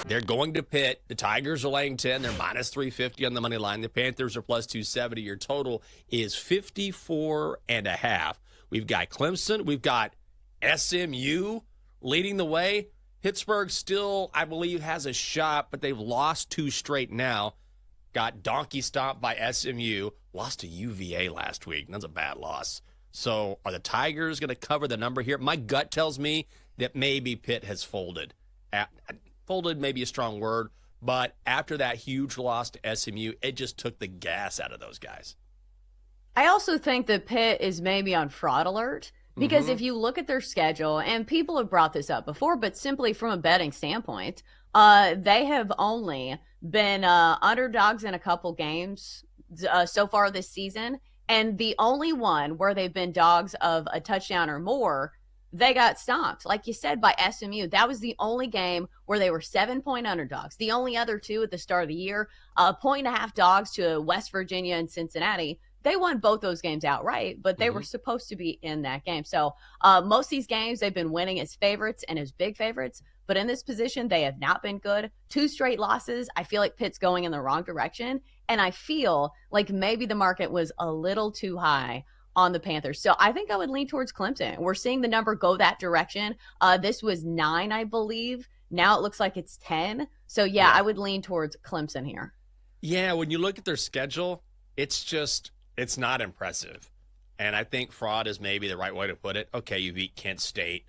They're going to Pitt. The Tigers are laying 10. They're minus 350 on the money line. The Panthers are plus 270. Your total is 54.5. We've got Clemson. We've got SMU leading the way. Pittsburgh still, I believe, has a shot, but they've lost 2 straight now. Got donkey stomped by SMU. Lost to UVA last week. That's a bad loss. So are the Tigers going to cover the number here? My gut tells me that maybe Pitt has folded. Folded may be a strong word, but after that huge loss to SMU, it just took the gas out of those guys. I also think that Pitt is maybe on fraud alert because if you look at their schedule, and people have brought this up before, but simply from a betting standpoint, they have only been underdogs in a couple games so far this season, and the only one where they've been dogs of a touchdown or more, they got stomped, like you said, by SMU. That was the only game where they were 7-point underdogs. The only other two at the start of the year, 1.5 dogs to West Virginia and Cincinnati. They won both those games outright, but they were supposed to be in that game. So most of these games, they've been winning as favorites and as big favorites. But in this position, they have not been good. 2 straight losses. I feel like Pitt's going in the wrong direction. And I feel like maybe the market was a little too high on the Panthers. So I think I would lean towards Clemson. We're seeing the number go that direction. This was 9, I believe. Now it looks like it's 10. So, yeah, I would lean towards Clemson here. Yeah, when you look at their schedule, it's not impressive. And I think fraud is maybe the right way to put it. Okay, you beat Kent State.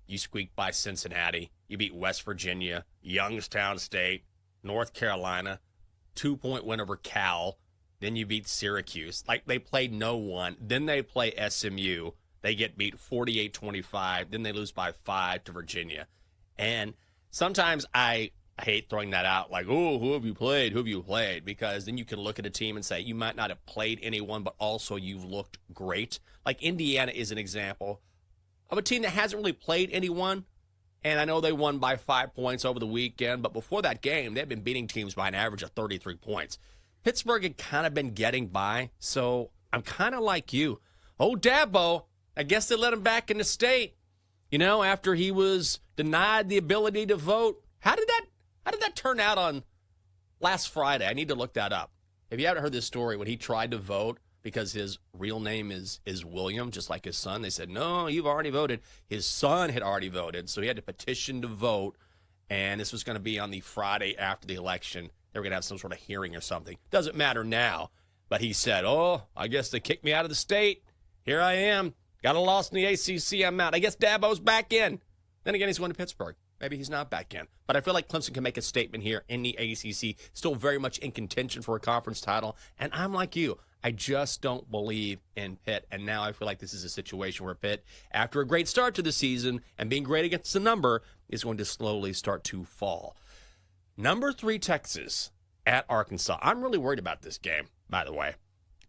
You squeaked by Cincinnati. You beat West Virginia, Youngstown State, North Carolina, 2-point win over Cal. Then you beat Syracuse. Like, they played no one. Then they play SMU. They get beat 48-25. Then they lose by 5 to Virginia. And sometimes I hate throwing that out like, oh, who have you played? Who have you played? Because then you can look at a team and say, you might not have played anyone, but also you've looked great. Like Indiana is an example of a team that hasn't really played anyone. And I know they won by 5 points over the weekend, but before that game, they've been beating teams by an average of 33 points. Pittsburgh had kind of been getting by, so I'm kind of like you. Oh, Dabo, I guess they let him back in the state, after he was denied the ability to vote. How did that turn out on last Friday? I need to look that up. If you haven't heard this story, when he tried to vote because his real name is William, just like his son, they said, no, you've already voted. His son had already voted, so he had to petition to vote, and this was going to be on the Friday after the election. They were going to have some sort of hearing or something. Doesn't matter now. But he said, I guess they kicked me out of the state. Here I am. Got a loss in the ACC. I'm out. I guess Dabo's back in. Then again, he's going to Pittsburgh. Maybe he's not back in. But I feel like Clemson can make a statement here in the ACC. Still very much in contention for a conference title. And I'm like you. I just don't believe in Pitt. And now I feel like this is a situation where Pitt, after a great start to the season and being great against the number, is going to slowly start to fall. Number 3, Texas at Arkansas. I'm really worried about this game, by the way.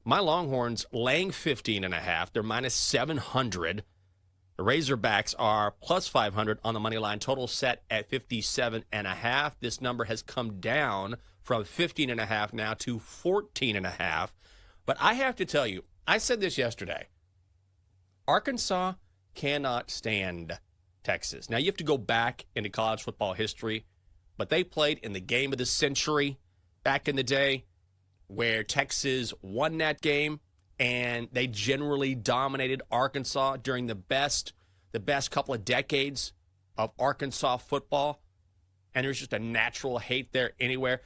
My Longhorns laying 15.5. They're minus 700. The Razorbacks are plus 500 on the money line. Total set at 57.5. This number has come down from 15.5 now to 14.5. But I have to tell you, I said this yesterday. Arkansas cannot stand Texas. Now, you have to go back into college football history, but they played in the game of the century back in the day where Texas won that game, and they generally dominated Arkansas during the best couple of decades of Arkansas football, and there's just a natural hate there anywhere.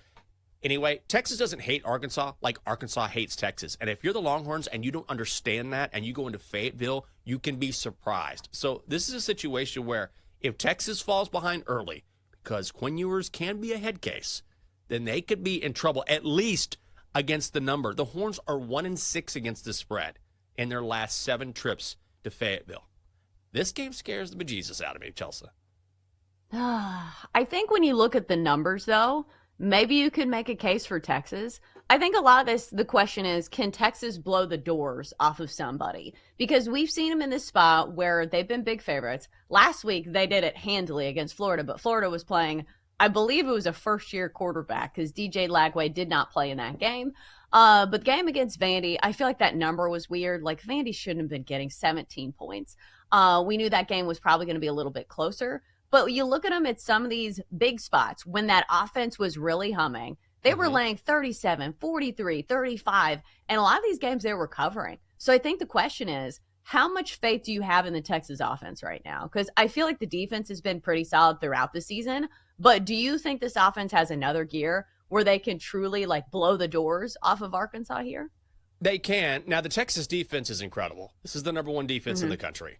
Anyway, Texas doesn't hate Arkansas like Arkansas hates Texas. And if you're the Longhorns and you don't understand that and you go into Fayetteville, you can be surprised. So this is a situation where if Texas falls behind early, because Quinn Ewers can be a head case, then they could be in trouble, at least against the number. The Horns are 1-6 against the spread in their last 7 trips to Fayetteville. This game scares the bejesus out of me, Chelsa. I think when you look at the numbers, though, maybe you could make a case for Texas. I think a lot of this, the question is, can Texas blow the doors off of somebody? Because we've seen them in this spot where they've been big favorites. Last week, they did it handily against Florida, but Florida was playing, I believe it was a first-year quarterback because DJ Lagway did not play in that game. But the game against Vandy, I feel like that number was weird. Like, Vandy shouldn't have been getting 17 points. We knew that game was probably going to be a little bit closer. But you look at them at some of these big spots when that offense was really humming. They were laying 37, 43, 35, and a lot of these games they were covering. So I think the question is, how much faith do you have in the Texas offense right now? Because I feel like the defense has been pretty solid throughout the season. But do you think this offense has another gear where they can truly like blow the doors off of Arkansas here? They can. Now, the Texas defense is incredible. This is the number one defense in the country.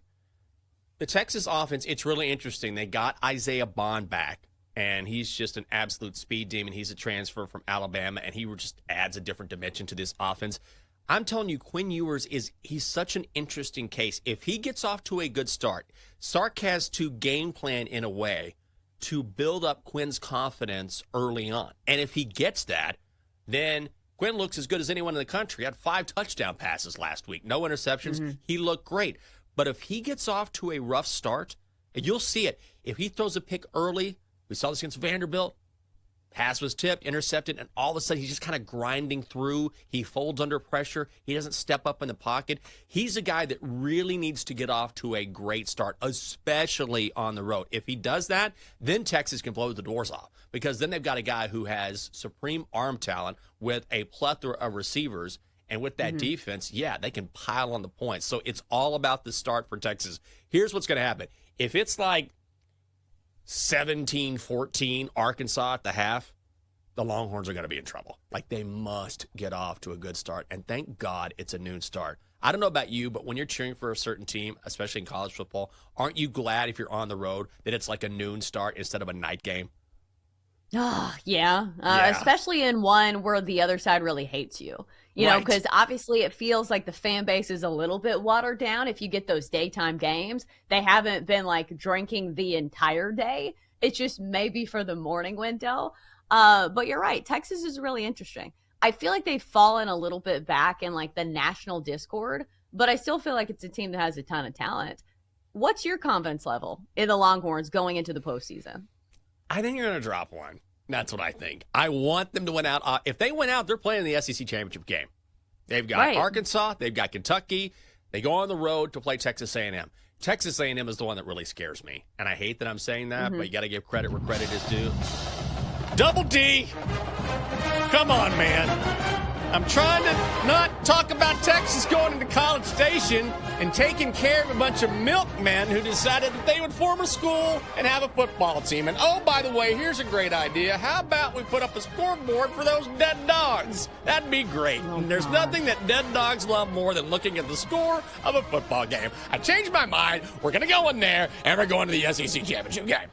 The Texas offense, it's really interesting. They got Isaiah Bond back, and he's just an absolute speed demon. He's a transfer from Alabama, and he just adds a different dimension to this offense. I'm telling you, Quinn Ewers he's such an interesting case. If he gets off to a good start, Sark has to game plan in a way to build up Quinn's confidence early on. And if he gets that, then Quinn looks as good as anyone in the country. He had 5 touchdown passes last week, no interceptions. He looked great. But if he gets off to a rough start, and you'll see it, if he throws a pick early, we saw this against Vanderbilt, pass was tipped, intercepted, and all of a sudden he's just kind of grinding through. He folds under pressure. He doesn't step up in the pocket. He's a guy that really needs to get off to a great start, especially on the road. If he does that, then Texas can blow the doors off, because then they've got a guy who has supreme arm talent with a plethora of receivers. And with that defense, yeah, they can pile on the points. So it's all about the start for Texas. Here's what's going to happen. If it's like 17-14 Arkansas at the half, the Longhorns are going to be in trouble. Like, they must get off to a good start. And thank God it's a noon start. I don't know about you, but when you're cheering for a certain team, especially in college football, aren't you glad if you're on the road that it's like a noon start instead of a night game? Oh, yeah. Especially in one where the other side really hates you. You know, because obviously it feels like the fan base is a little bit watered down if you get those daytime games. They haven't been like drinking the entire day. It's just maybe for the morning window. But you're right. Texas is really interesting. I feel like they've fallen a little bit back in like the national discord, but I still feel like it's a team that has a ton of talent. What's your confidence level in the Longhorns going into the postseason? I think you're going to drop one. That's what I think. I want them to win out. If they win out, they're playing the SEC championship game. They've got Arkansas. They've got Kentucky. They go on the road to play Texas A&M. Texas A&M is the one that really scares me. And I hate that I'm saying that, but you got to give credit where credit is due. Double D. Come on, man. I'm trying to not talk about Texas going into College Station and taking care of a bunch of milkmen who decided that they would form a school and have a football team. And, oh, by the way, here's a great idea. How about we put up a scoreboard for those dead dogs? That'd be great. And there's nothing that dead dogs love more than looking at the score of a football game. I changed my mind. We're going to go in there, and we're going to the SEC championship game.